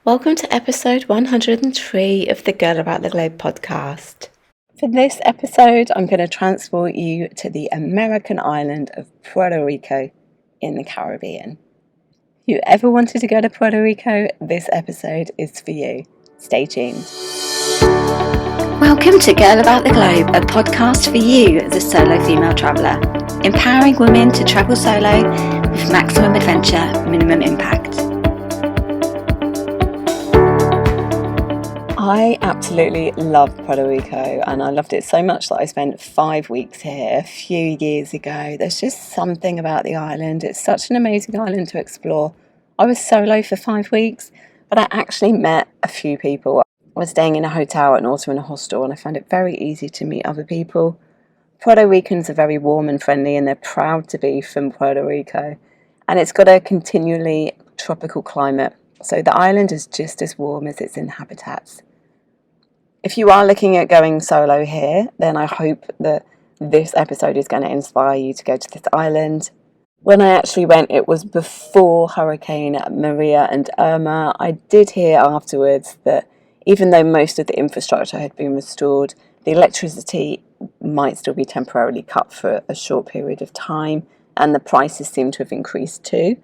Welcome to episode 103 of the Girl About the Globe podcast. For this episode, I'm going to transport you to the American island of Puerto Rico in the Caribbean. If you ever wanted to go to Puerto Rico, this episode is for you. Stay tuned. Welcome to Girl About the Globe, a podcast for you, the solo female traveller, empowering women to travel solo with maximum adventure, minimum impact. I absolutely love Puerto Rico, and I loved it so much that I spent 5 weeks here a few years ago. There's just something about the island. It's such an amazing island to explore. I was solo for 5 weeks, but I actually met a few people. I was staying in a hotel and also in a hostel, and I found it very easy to meet other people. Puerto Ricans are very warm and friendly, and they're proud to be from Puerto Rico. And it's got a continually tropical climate, so the island is just as warm as its inhabitants. If you are looking at going solo here, then I hope that this episode is going to inspire you to go to this island. When I actually went, it was before Hurricane Maria and Irma. I did hear afterwards that even though most of the infrastructure had been restored, the electricity might still be temporarily cut for a short period of time, and the prices seem to have increased too.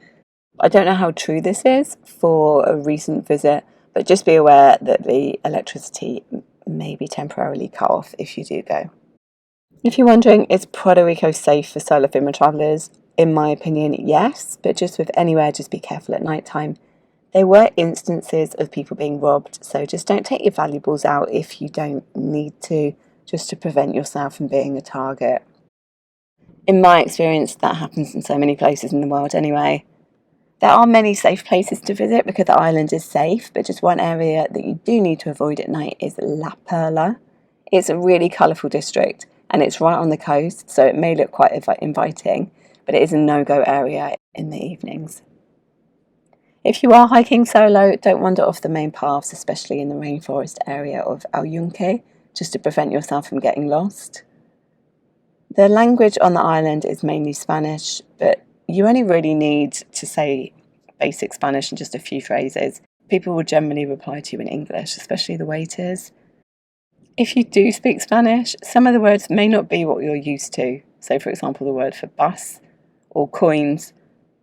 I don't know how true this is for a recent visit, but just be aware that the electricity may be temporarily cut off if you do go. If you're wondering, is Puerto Rico safe for solo female travellers? In my opinion, yes, but just with anywhere, just be careful at night time. There were instances of people being robbed, so just don't take your valuables out if you don't need to, just to prevent yourself from being a target. In my experience, that happens in so many places in the world anyway. There are many safe places to visit because the island is safe, but just one area that you do need to avoid at night is La Perla. It's a really colourful district and it's right on the coast, so it may look quite inviting, but it is a no-go area in the evenings. If you are hiking solo, don't wander off the main paths, especially in the rainforest area of El Yunque, just to prevent yourself from getting lost. The language on the island is mainly Spanish, but you only really need to say basic Spanish and just a few phrases. People will generally reply to you in English, especially the waiters. If you do speak Spanish, some of the words may not be what you're used to. So, for example, the word for bus or coins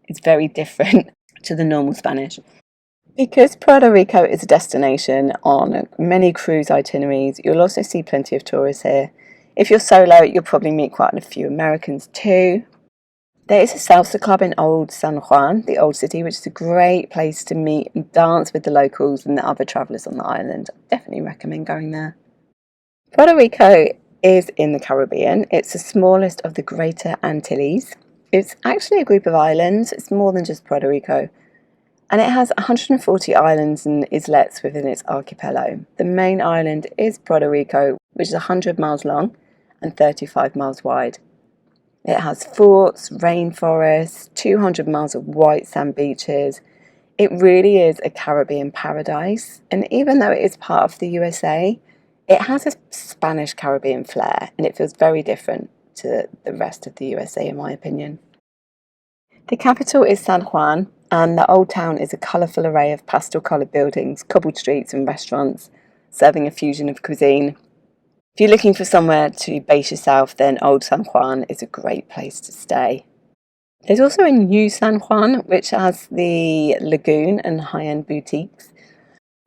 is very different to the normal Spanish. Because Puerto Rico is a destination on many cruise itineraries, you'll also see plenty of tourists here. If you're solo, you'll probably meet quite a few Americans too. There is a salsa club in Old San Juan, the old city, which is a great place to meet and dance with the locals and the other travellers on the island. I definitely recommend going there. Puerto Rico is in the Caribbean. It's the smallest of the Greater Antilles. It's actually a group of islands. It's more than just Puerto Rico. And it has 140 islands and islets within its archipelago. The main island is Puerto Rico, which is 100 miles long and 35 miles wide. It has forts, rainforests, 200 miles of white sand beaches. It really is a Caribbean paradise. And even though it is part of the USA, it has a Spanish Caribbean flair, and it feels very different to the rest of the USA, in my opinion. The capital is San Juan, and the old town is a colourful array of pastel-coloured buildings, cobbled streets and restaurants, serving a fusion of cuisine. If you're looking for somewhere to base yourself, then Old San Juan is a great place to stay. There's also a new San Juan, which has the lagoon and high-end boutiques.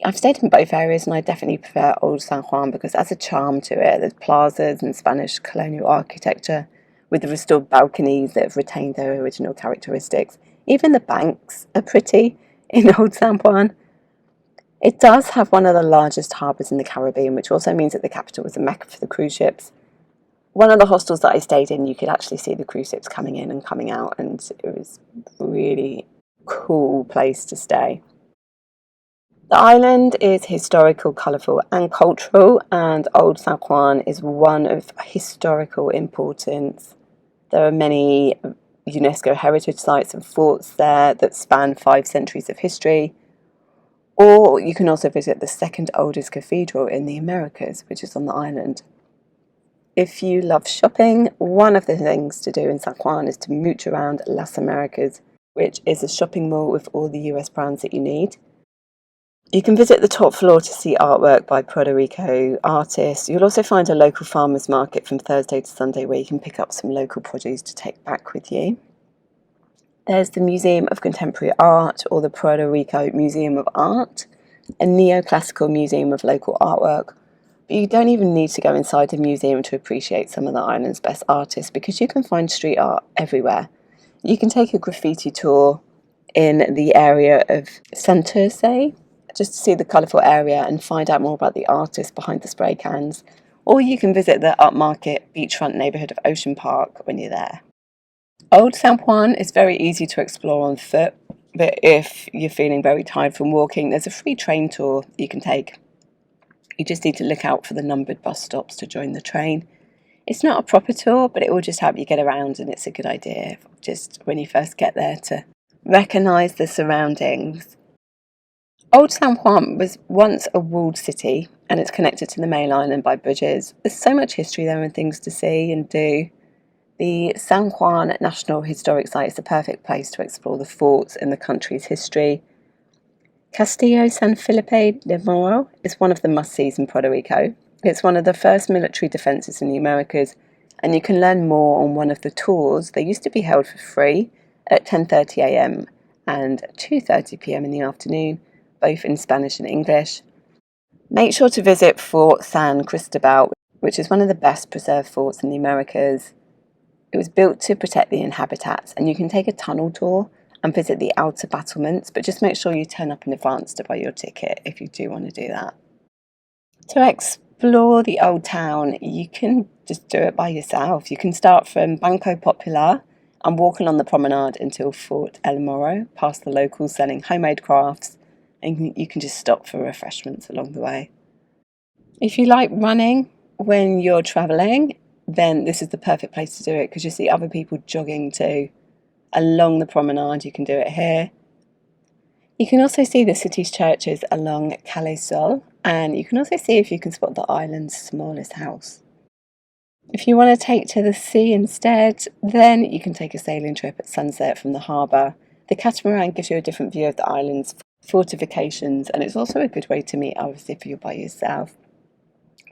I've stayed in both areas and I definitely prefer Old San Juan because it has a charm to it. There's plazas and Spanish colonial architecture with the restored balconies that have retained their original characteristics. Even the banks are pretty in Old San Juan. It does have one of the largest harbours in the Caribbean, which also means that the capital is a mecca for the cruise ships. One of the hostels that I stayed in, you could actually see the cruise ships coming in and coming out, and it was a really cool place to stay. The island is historical, colourful and cultural, and Old San Juan is one of historical importance. There are many UNESCO heritage sites and forts there that span 5 centuries of history. Or you can also visit the second oldest cathedral in the Americas, which is on the island. If you love shopping, one of the things to do in San Juan is to mooch around Las Americas, which is a shopping mall with all the US brands that you need. You can visit the top floor to see artwork by Puerto Rico artists. You'll also find a local farmers market from Thursday to Sunday where you can pick up some local produce to take back with you. There's the Museum of Contemporary Art, or the Puerto Rico Museum of Art, a neoclassical museum of local artwork. But you don't even need to go inside the museum to appreciate some of the island's best artists because you can find street art everywhere. You can take a graffiti tour in the area of Santurce, just to see the colourful area and find out more about the artists behind the spray cans. Or you can visit the upmarket beachfront neighbourhood of Ocean Park when you're there. Old San Juan is very easy to explore on foot, but if you're feeling very tired from walking, there's a free train tour you can take. You just need to look out for the numbered bus stops to join the train. It's not a proper tour, but it will just help you get around, and it's a good idea just when you first get there to recognise the surroundings. Old San Juan was once a walled city, and it's connected to the main island by bridges. There's so much history there and things to see and do. The San Juan National Historic Site is the perfect place to explore the forts in the country's history. Castillo San Felipe de Moro is one of the must-sees in Puerto Rico. It's one of the first military defences in the Americas, and you can learn more on one of the tours. They used to be held for free at 10:30 a.m. and 2:30 p.m. in the afternoon, both in Spanish and English. Make sure to visit Fort San Cristobal, which is one of the best preserved forts in the Americas. It was built to protect the inhabitants, and you can take a tunnel tour and visit the outer battlements, but just make sure you turn up in advance to buy your ticket if you do want to do that. To explore the old town, you can just do it by yourself. You can start from Banco Popular and walk along the promenade until Fort El Moro, past the locals selling homemade crafts, and you can just stop for refreshments along the way. If you like running when you're travelling, then this is the perfect place to do it because you see other people jogging too. Along the promenade, you can do it here. You can also see the city's churches along Calle Sol, and you can also see if you can spot the island's smallest house. If you want to take to the sea instead, then you can take a sailing trip at sunset from the harbour. The catamaran gives you a different view of the island's fortifications, and it's also a good way to meet others if you're by yourself.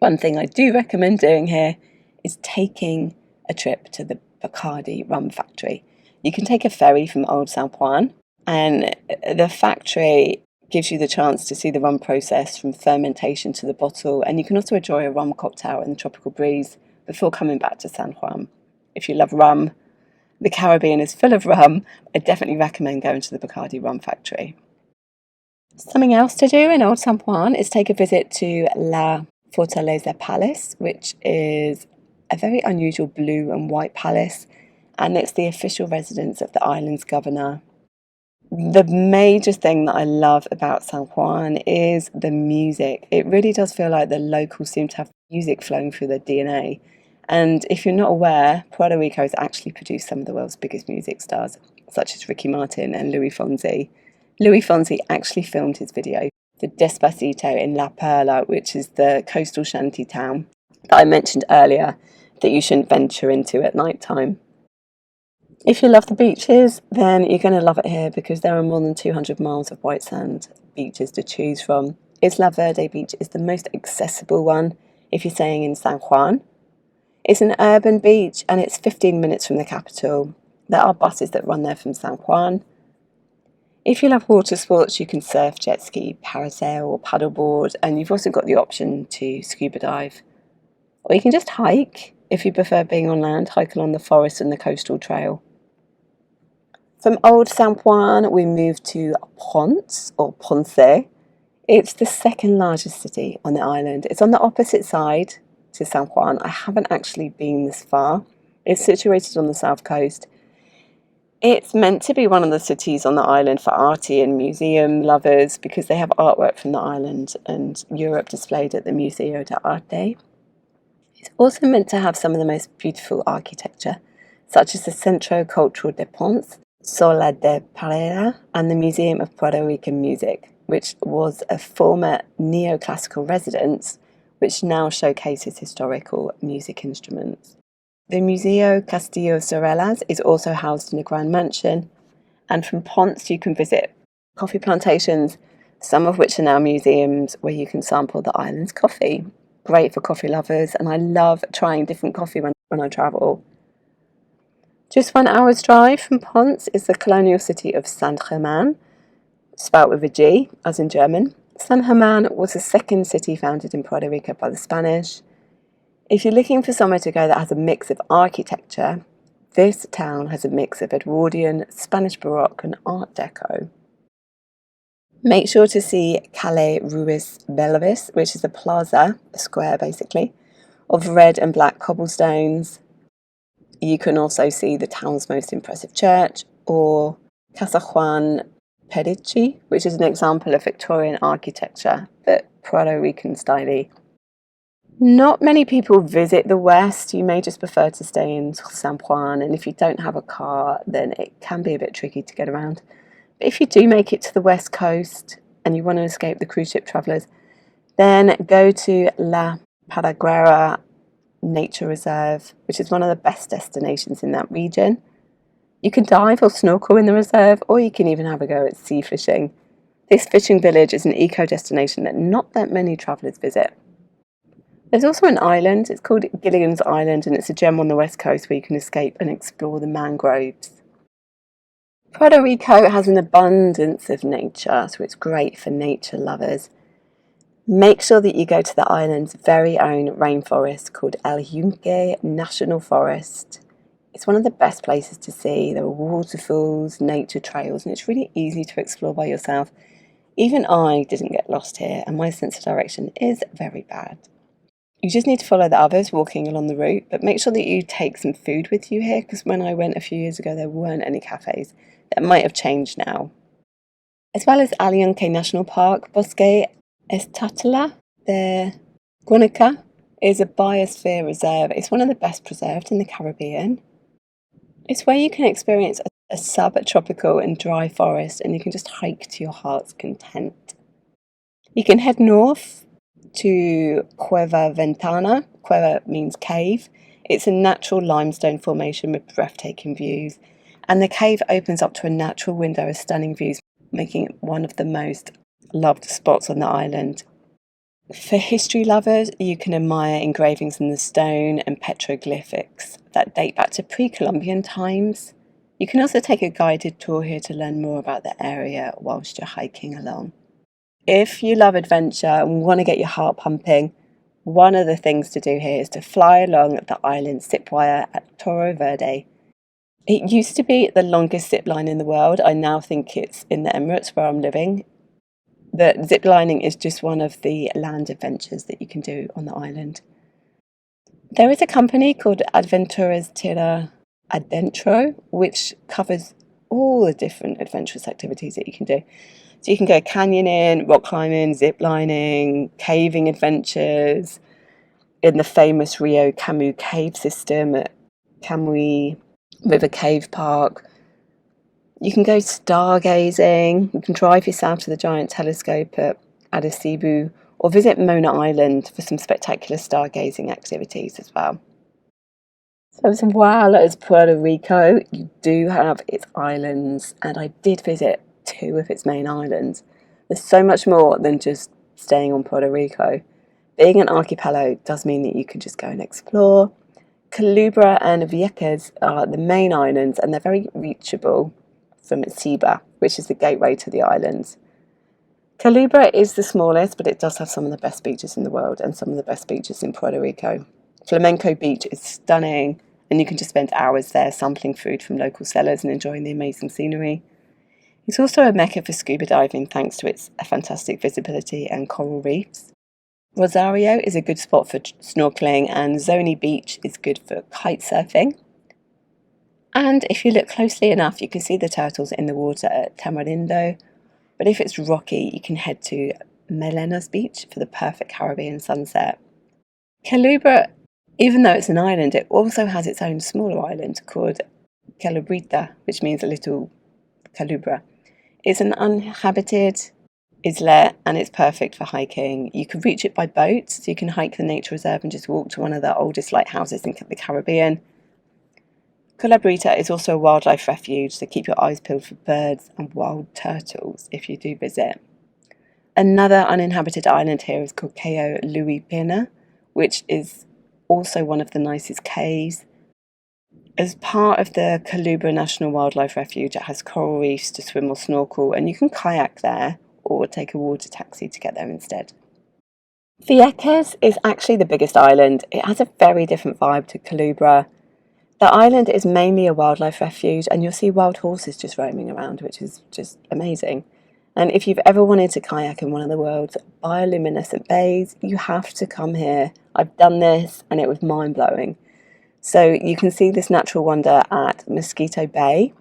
One thing I do recommend doing here is taking a trip to the Bacardi rum factory. You can take a ferry from Old San Juan, and the factory gives you the chance to see the rum process from fermentation to the bottle, and you can also enjoy a rum cocktail in the tropical breeze before coming back to San Juan. If you love rum, the Caribbean is full of rum. I definitely recommend going to the Bacardi rum factory. Something else to do in Old San Juan is take a visit to La Fortaleza Palace, which is a very unusual blue and white palace, and it's the official residence of the island's governor. The major thing that I love about San Juan is the music. It really does feel like the locals seem to have music flowing through their DNA. And if you're not aware, Puerto Rico has actually produced some of the world's biggest music stars, such as Ricky Martin and Louis Fonsi. Louis Fonsi actually filmed his video for Despacito in La Perla, which is the coastal shanty town that I mentioned earlier that you shouldn't venture into at night time. If you love the beaches, then you're going to love it here because there are more than 200 miles of white sand beaches to choose from. Isla Verde Beach is the most accessible one if you're staying in San Juan. It's an urban beach and it's 15 minutes from the capital. There are buses that run there from San Juan. If you love water sports, you can surf, jet ski, parasail or paddleboard, and you've also got the option to scuba dive. Or you can just hike. If you prefer being on land, hike along the forest and the coastal trail. From Old San Juan, we move to Ponce, or Ponce. It's the second largest city on the island. It's on the opposite side to San Juan. I haven't actually been this far. It's situated on the south coast. It's meant to be one of the cities on the island for arty and museum lovers because they have artwork from the island and Europe displayed at the Museo de Arte. It's also meant to have some of the most beautiful architecture, such as the Centro Cultural de Ponce, Sola de Parera, and the Museum of Puerto Rican Music, which was a former neoclassical residence, which now showcases historical music instruments. The Museo Castillo Sorelas is also housed in a grand mansion, and from Ponce you can visit coffee plantations, some of which are now museums where you can sample the island's coffee. Great for coffee lovers, and I love trying different coffee when I travel. Just 1 hour's drive from Ponce is the colonial city of Saint-Germain, spelt with a G, as in German. Saint-Germain was the second city founded in Puerto Rico by the Spanish. If you're looking for somewhere to go that has a mix of architecture, this town has a mix of Edwardian, Spanish Baroque and Art Deco. Make sure to see Calle Ruiz Belvis, which is a plaza, a square basically, of red and black cobblestones. You can also see the town's most impressive church, or Casa Juan Perichi, which is an example of Victorian architecture, but Puerto Rican style. Not many people visit the West. You may just prefer to stay in San Juan, and if you don't have a car, then it can be a bit tricky to get around. But if you do make it to the West Coast and you want to escape the cruise ship travellers, then go to La Paraguera Nature Reserve, which is one of the best destinations in that region. You can dive or snorkel in the reserve, or you can even have a go at sea fishing. This fishing village is an eco destination that not that many travellers visit. There's also an island, it's called Gilligan's Island, and it's a gem on the west coast where you can escape and explore the mangroves. Puerto Rico has an abundance of nature, so it's great for nature lovers. Make sure that you go to the island's very own rainforest called El Yunque National Forest. It's one of the best places to see. There are waterfalls, nature trails, and it's really easy to explore by yourself. Even I didn't get lost here, and my sense of direction is very bad. You just need to follow the others walking along the route, but make sure that you take some food with you here, because when I went a few years ago, there weren't any cafes. That might have changed now. As well as El Yunque National Park, Bosque Estatala de Guanica is a biosphere reserve. It's one of the best preserved in the Caribbean. It's where you can experience a subtropical and dry forest, and you can just hike to your heart's content. You can head north to Cueva Ventana. Cueva means cave. It's a natural limestone formation with breathtaking views, and the cave opens up to a natural window of stunning views, making it one of the most loved spots on the island. For history lovers, you can admire engravings in the stone and petroglyphics that date back to pre-Columbian times. You can also take a guided tour here to learn more about the area whilst you're hiking along. If you love adventure and want to get your heart pumping, one of the things to do here is to fly along the island zip wire at Toro Verde. It used to be the longest zip line in the world. I now think it's in the Emirates where I'm living. The zip lining is just one of the land adventures that you can do on the island. There is a company called Aventuras Tierra Adentro, which covers all the different adventurous activities that you can do. So you can go canyoning, rock climbing, zip lining, caving adventures in the famous Rio Camu cave system at Camui River Cave Park. You can go stargazing, you can drive yourself to the giant telescope at Arecibo, or visit Mona Island for some spectacular stargazing activities as well. So as well as Puerto Rico, you do have its islands, and I did visit 2 of its main islands. There's so much more than just staying on Puerto Rico. Being an archipelago does mean that you can just go and explore. Culebra and Vieques are the main islands, and they're very reachable from Ciba, which is the gateway to the islands. Culebra is the smallest, but it does have some of the best beaches in the world and some of the best beaches in Puerto Rico. Flamenco Beach is stunning, and you can just spend hours there sampling food from local sellers and enjoying the amazing scenery. It's also a mecca for scuba diving thanks to its fantastic visibility and coral reefs. Rosario is a good spot for snorkeling, and Zoni Beach is good for kite surfing. And if you look closely enough, you can see the turtles in the water at Tamarindo. But if it's rocky, you can head to Melenas Beach for the perfect Caribbean sunset. Culebra, even though it's an island, it also has its own smaller island called Celebrita, which means a little Culebra. It's an uninhabited islet, and it's perfect for hiking. You can reach it by boat, so you can hike the nature reserve and just walk to one of the oldest lighthouses in the Caribbean. Celebrita is also a wildlife refuge, so keep your eyes peeled for birds and wild turtles if you do visit. Another uninhabited island here is called Cayo Luipena, which is also one of the nicest cays. As part of the Kaluba National Wildlife Refuge, it has coral reefs to swim or snorkel, and you can kayak there or take a water taxi to get there instead. Vieques is actually the biggest island. It has a very different vibe to Kaluba. The island is mainly a wildlife refuge, and you'll see wild horses just roaming around, which is just amazing. And if you've ever wanted to kayak in one of the world's bioluminescent bays, you have to come here. I've done this and it was mind-blowing. So you can see this natural wonder at Mosquito Bay.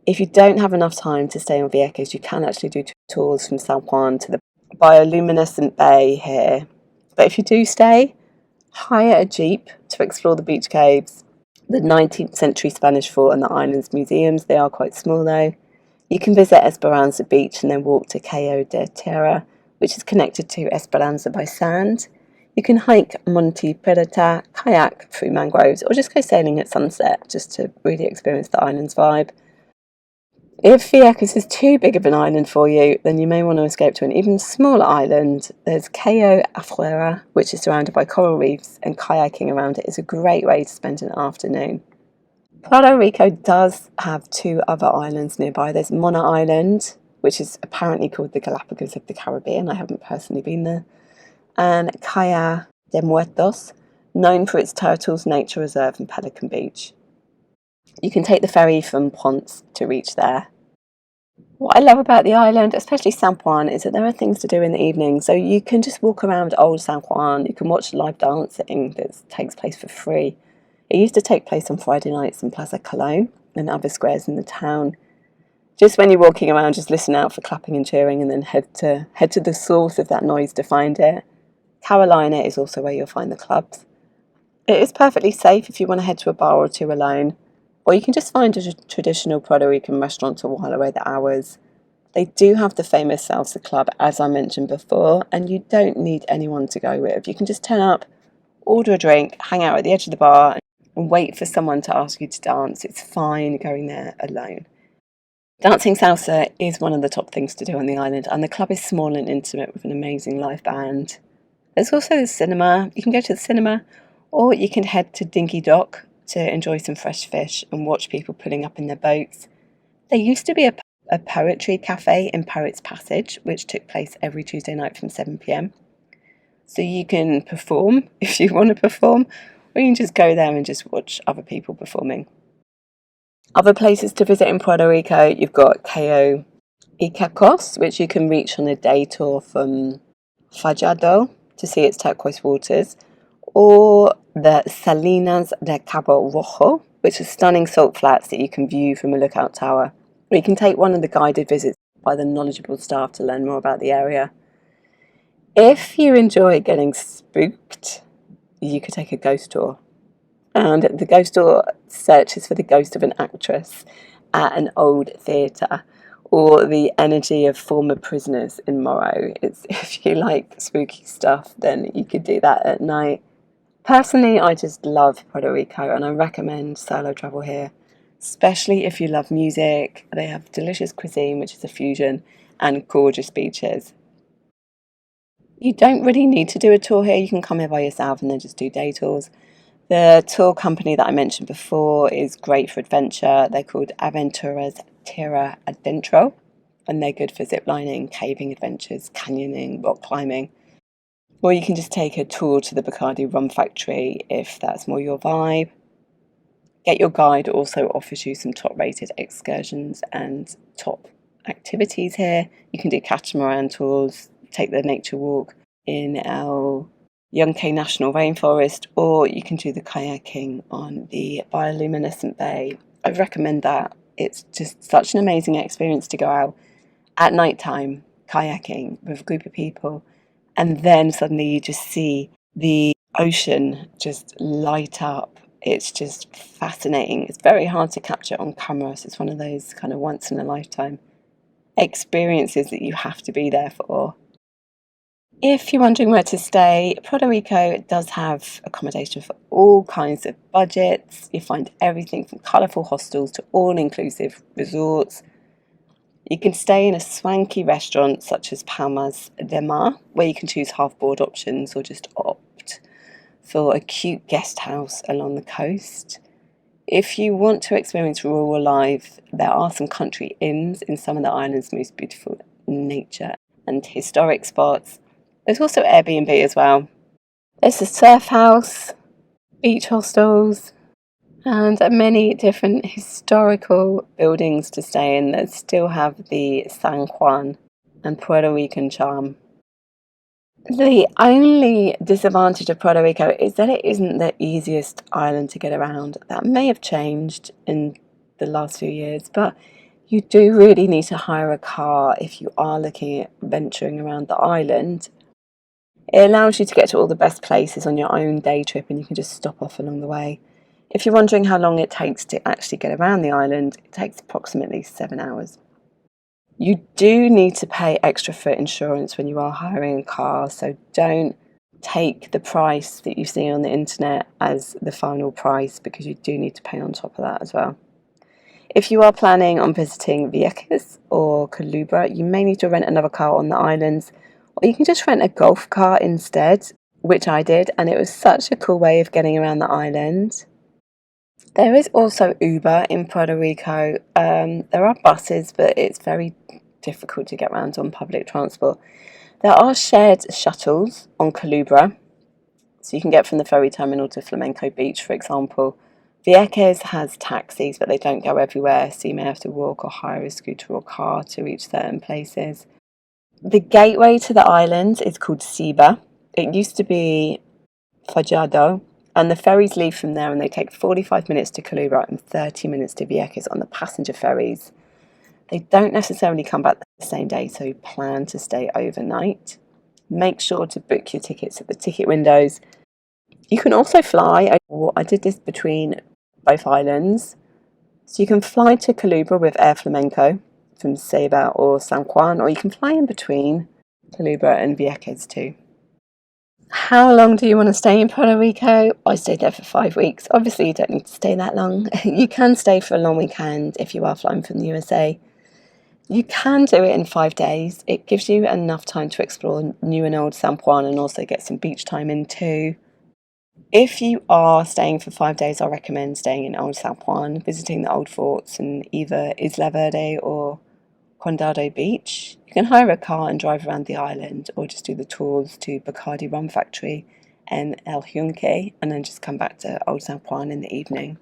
If you don't have enough time to stay on Vieques, you can actually do tours from San Juan to the bioluminescent bay here. But if you do stay, hire a jeep to explore the beach caves, the 19th century Spanish fort and the island's museums. They are quite small though. You can visit Esperanza Beach and then walk to Cayo de Tierra, which is connected to Esperanza by sand. You can hike Monte Pirata, kayak through mangroves, or just go sailing at sunset just to really experience the island's vibe. If Vieques is too big of an island for you, then you may want to escape to an even smaller island. There's Cayo Afuera, which is surrounded by coral reefs, and kayaking around it is a great way to spend an afternoon. Puerto Rico does have two other islands nearby. There's Mona Island, which is apparently called the Galapagos of the Caribbean. I haven't personally been there. And Caya de Muertos, known for its turtles, nature reserve and Pelican Beach. You can take the ferry from Ponce to reach there. What I love about the island, especially San Juan, is that there are things to do in the evening. So you can just walk around old San Juan, you can watch live dancing that takes place for free. It used to take place on Friday nights in Plaza Colón and other squares in the town. Just when you're walking around, just listen out for clapping and cheering and then head to the source of that noise to find it. Carolina is also where you'll find the clubs. It is perfectly safe if you want to head to a bar or two alone, or you can just find a traditional Puerto Rican restaurant to while away the hours. They do have the famous Salsa Club, as I mentioned before, and you don't need anyone to go with. You can just turn up, order a drink, hang out at the edge of the bar, and wait for someone to ask you to dance. It's fine going there alone. Dancing salsa is one of the top things to do on the island, and the club is small and intimate with an amazing live band. There's also the cinema. You can go to the cinema, or you can head to Dinky Dock to enjoy some fresh fish and watch people pulling up in their boats. There used to be a poetry cafe in Poets Passage, which took place every Tuesday night from 7 p.m. So you can perform if you want to perform, or you can just go there and just watch other people performing. Other places to visit in Puerto Rico, you've got Cayo Icacos, which you can reach on a day tour from Fallado to see its turquoise waters, or the Salinas de Cabo Rojo, which are stunning salt flats that you can view from a lookout tower. Or you can take one of the guided visits by the knowledgeable staff to learn more about the area. If you enjoy getting spooked, you could take a ghost tour. And the ghost tour searches for the ghost of an actress at an old theatre, or the energy of former prisoners in Morro. If you like spooky stuff, then you could do that at night. Personally, I just love Puerto Rico and I recommend solo travel here, especially if you love music. They have delicious cuisine, which is a fusion, and gorgeous beaches. You don't really need to do a tour here. You can come here by yourself and then just do day tours. The tour company that I mentioned before is great for adventure. They're called Aventuras Tierra Adentro, and they're good for ziplining, caving adventures, canyoning, rock climbing. Or you can just take a tour to the Bacardi rum factory if that's more your vibe. Get Your Guide also offers you some top-rated excursions and top activities here. You can do catamaran tours, take the nature walk in El Yunque National Rainforest, or you can do the kayaking on the bioluminescent bay. I recommend that. It's just such an amazing experience to go out at night time kayaking with a group of people, and then suddenly you just see the ocean just light up. It's just fascinating. It's very hard to capture on camera, so it's one of those kind of once in a lifetime experiences that you have to be there for. If you're wondering where to stay, Puerto Rico does have accommodation for all kinds of budgets. You find everything from colourful hostels to all-inclusive resorts. You can stay in a swanky restaurant such as Palmas de Mar, where you can choose half-board options or just opt for a cute guest house along the coast. If you want to experience rural life, there are some country inns in some of the island's most beautiful nature and historic spots. There's also Airbnb as well. There's a surf house, beach hostels, and many different historical buildings to stay in that still have the San Juan and Puerto Rican charm. The only disadvantage of Puerto Rico is that it isn't the easiest island to get around. That may have changed in the last few years, but you do really need to hire a car if you are looking at venturing around the island. It allows you to get to all the best places on your own day trip, and you can just stop off along the way. If you're wondering how long it takes to actually get around the island, it takes approximately 7 hours. You do need to pay extra for insurance when you are hiring a car, so don't take the price that you see on the internet as the final price, because you do need to pay on top of that as well. If you are planning on visiting Vieques or Culebra, you may need to rent another car on the islands, or you can just rent a golf cart instead, which I did, and it was such a cool way of getting around the island. There is also Uber in Puerto Rico. There are buses, but it's very difficult to get around on public transport. There are shared shuttles on Culebra, so you can get from the ferry terminal to Flamenco Beach, for example. Vieques has taxis, but they don't go everywhere, so you may have to walk or hire a scooter or car to reach certain places. The gateway to the island is called Siba. It used to be Fajado, and the ferries leave from there, and they take 45 minutes to Culebra and 30 minutes to Vieques on the passenger ferries. They don't necessarily come back the same day, so plan to stay overnight. Make sure to book your tickets at the ticket windows. You can also fly. I did this between both islands. So you can fly to Culebra with Air Flamenco from Ceiba or San Juan, or you can fly in between Culebra and Vieques too. How long do you want to stay in Puerto Rico? I stayed there for 5 weeks. Obviously, you don't need to stay that long. You can stay for a long weekend if you are flying from the USA. You can do it in 5 days. It gives you enough time to explore new and old San Juan and also get some beach time in too. If you are staying for 5 days, I recommend staying in Old San Juan, visiting the old forts in either Isla Verde or Condado Beach. You can hire a car and drive around the island, or just do the tours to Bacardi Rum Factory and El Yunque, and then just come back to Old San Juan in the evening.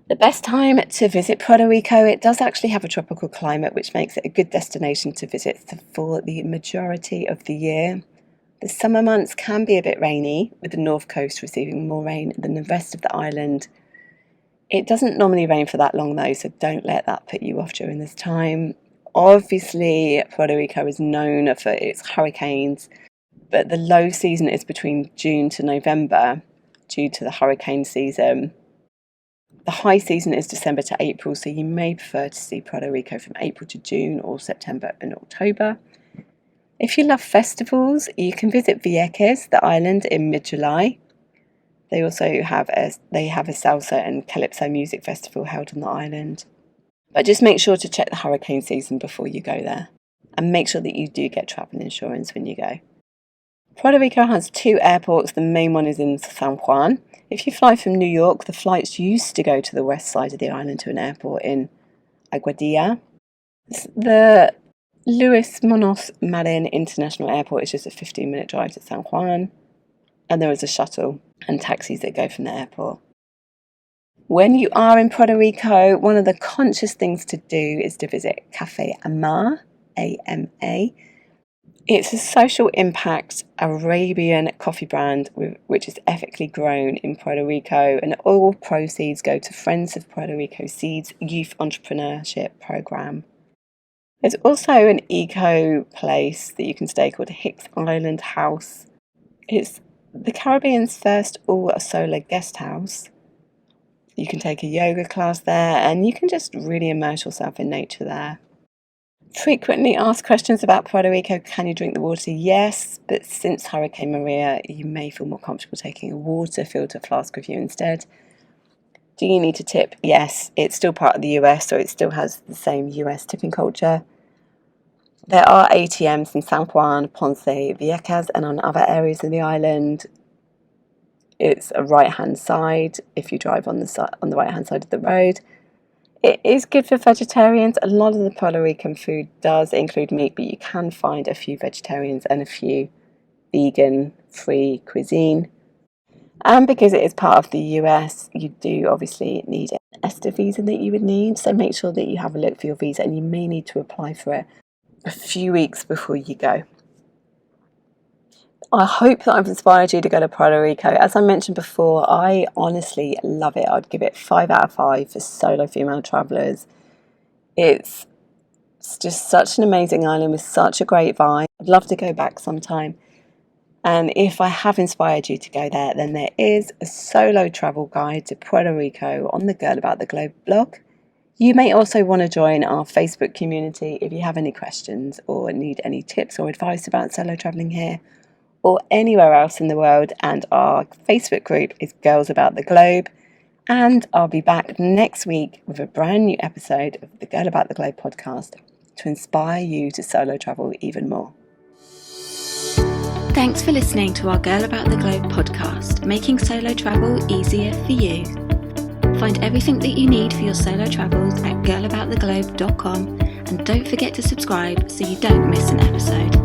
The best time to visit Puerto Rico, it does actually have a tropical climate, which makes it a good destination to visit for the majority of the year. The summer months can be a bit rainy, with the north coast receiving more rain than the rest of the island. It doesn't normally rain for that long though, so don't let that put you off during this time. Obviously, Puerto Rico is known for its hurricanes, but the low season is between June to November due to the hurricane season. The high season is December to April, so you may prefer to see Puerto Rico from April to June or September and October. If you love festivals, you can visit Vieques, the island, in mid-July. They also have a salsa and calypso music festival held on the island. But just make sure to check the hurricane season before you go there, and make sure that you do get travel insurance when you go. Puerto Rico has 2 airports. The main one is in San Juan. If you fly from New York, the flights used to go to the west side of the island to an airport in Aguadilla. The Luis Munoz Marin International Airport is just a 15-minute drive to San Juan, and there is a shuttle and taxis that go from the airport. When you are in Puerto Rico, one of the conscious things to do is to visit Cafe Ama, A-M-A. It's a social impact Arabian coffee brand which is ethically grown in Puerto Rico, and all proceeds go to Friends of Puerto Rico Seeds Youth Entrepreneurship Program. There's also an eco place that you can stay called Hicks Island House. It's the Caribbean's first all-solar guest house. You can take a yoga class there, and you can just really immerse yourself in nature there. Frequently asked questions about Puerto Rico: can you drink the water? Yes, but since Hurricane Maria, you may feel more comfortable taking a water filter flask with you instead. Do you need to tip? Yes, it's still part of the US, so it still has the same US tipping culture. There are ATMs in San Juan, Ponce, Vieques, and on other areas of the island. It's a right-hand side if you drive on the right-hand side of the road. It is good for vegetarians. A lot of the Puerto Rican food does include meat, but you can find a few vegetarians and a few vegan-free cuisine. And because it is part of the US, you do obviously need an ESTA visa that you would need. So make sure that you have a look for your visa, and you may need to apply for it a few weeks before you go. I hope that I've inspired you to go to Puerto Rico. As I mentioned before, I honestly love it. I'd give it 5 out of 5 for solo female travellers. It's just such an amazing island with such a great vibe. I'd love to go back sometime. And if I have inspired you to go there, then there is a solo travel guide to Puerto Rico on the Girl About the Globe blog. You may also want to join our Facebook community if you have any questions or need any tips or advice about solo travelling here or anywhere else in the world. And our Facebook group is Girls About the Globe. And I'll be back next week with a brand new episode of the Girl About the Globe podcast to inspire you to solo travel even more. Thanks for listening to our Girl About the Globe podcast, making solo travel easier for you. Find everything that you need for your solo travels at girlabouttheglobe.com, and don't forget to subscribe so you don't miss an episode.